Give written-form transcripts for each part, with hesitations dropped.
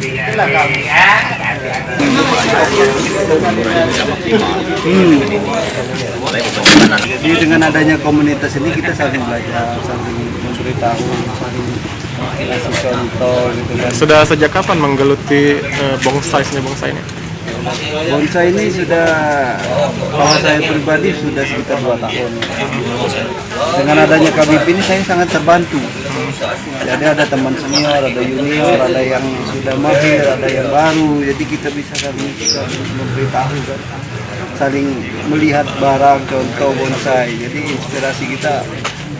Itulah kami ya. Jadi dengan adanya komunitas ini kita saling belajar, saling memberitahu, saling kasih contoh gitu kan. Sudah sejak kapan menggeluti bonsai ini? Bonsai ini sudah, kalau saya pribadi sudah sekitar 2 tahun. Dengan adanya KBP ini saya sangat terbantu. Jadi ada teman senior, ada junior, ada yang sudah mahir, ada yang baru. Jadi kita bisa saling memberitahu kan, saling melihat barang contoh bonsai. Jadi inspirasi kita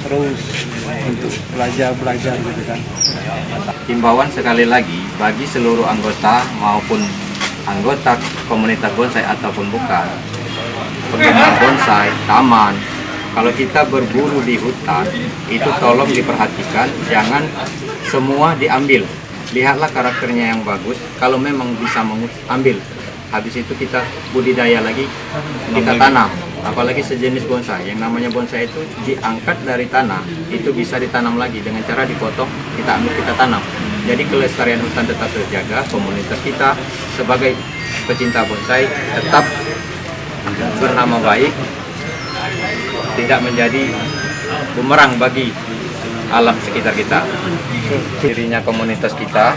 terus untuk belajar gitu kan. Himbauan sekali lagi bagi seluruh anggota maupun anggota komunitas bonsai ataupun bukan, penggemar bonsai, taman, kalau kita berburu di hutan, itu tolong diperhatikan, jangan semua diambil. Lihatlah karakternya yang bagus, kalau memang bisa ambil. Habis itu kita budidaya lagi, kita tanam. Apalagi sejenis bonsai, yang namanya bonsai itu diangkat dari tanah, itu bisa ditanam lagi dengan cara dipotong, kita ambil, kita tanam. Jadi kelestarian hutan tetap terjaga, komunitas kita sebagai pecinta bonsai tetap bernama baik, tidak menjadi bumerang bagi alam sekitar kita. Dirinya komunitas kita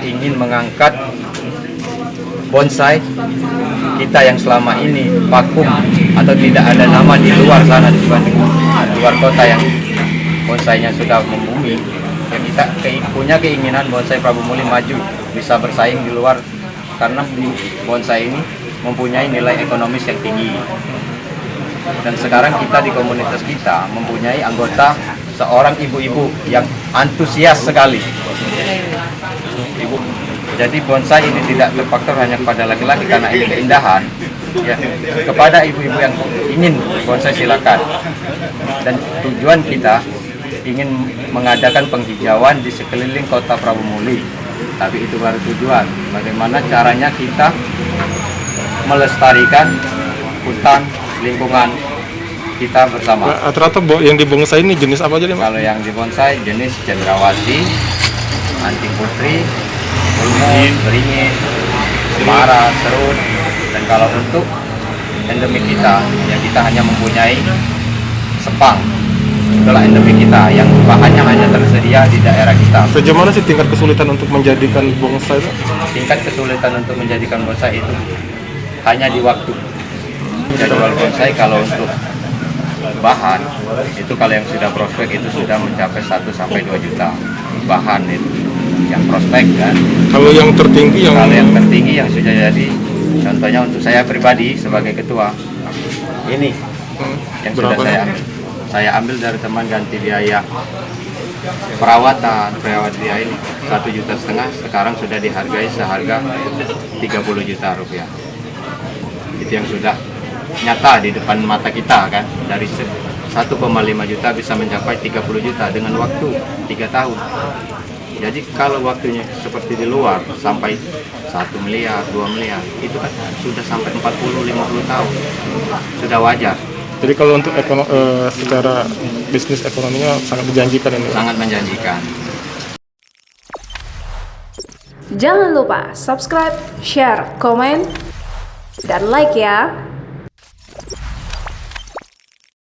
ingin mengangkat bonsai kita yang selama ini vakum atau tidak ada nama di luar sana, dibanding luar kota yang bonsainya sudah membumi. Ya, kita punya keinginan bonsai Prabu Muli maju, bisa bersaing di luar, karena bonsai ini mempunyai nilai ekonomis yang tinggi. Dan sekarang kita di komunitas kita mempunyai anggota seorang ibu-ibu yang antusias sekali. Ibu. Jadi bonsai ini tidak terfaktor hanya kepada laki-laki karena ini keindahan. Ya, kepada ibu-ibu yang ingin bonsai silakan. Dan tujuan kita ingin mengadakan penghijauan di sekeliling kota Prabu Muli. Tapi itu baru tujuan. Bagaimana caranya kita melestarikan hutan, lingkungan kita bersama. Rata-rata yang di bonsai ini jenis apa aja? Kalau yang di bonsai jenis cendrawasih, anting putri, ulmu, beringin, cemara, serut. Dan kalau untuk endemik kita, yang kita hanya mempunyai sepang, itulah endemik kita yang bahannya hanya tersedia di daerah kita. Sejauh mana sih tingkat kesulitan untuk menjadikan bonsai itu? Tingkat kesulitan untuk menjadikan bonsai itu hanya di waktu. Jadwal bonsai kalau untuk bahan itu, kalau yang sudah prospek itu sudah mencapai 1 sampai 2 juta bahan itu yang prospek kan. Kalau yang tertinggi yang sudah jadi, contohnya untuk saya pribadi sebagai ketua ini yang sudah saya ambil dari teman, ganti biaya perawat biaya ini 1,5 juta, sekarang sudah dihargai seharga 30 juta rupiah. Itu yang sudah nyata di depan mata kita kan, dari 1,5 juta bisa mencapai 30 juta dengan waktu 3 tahun. Jadi kalau waktunya seperti di luar sampai 1 miliar, 2 miliar, itu kan sudah sampai 40-50 tahun, sudah wajar. Jadi kalau untuk secara bisnis ekonominya sangat menjanjikan ini. Sangat menjanjikan. Jangan lupa subscribe, share, komen, dan like ya.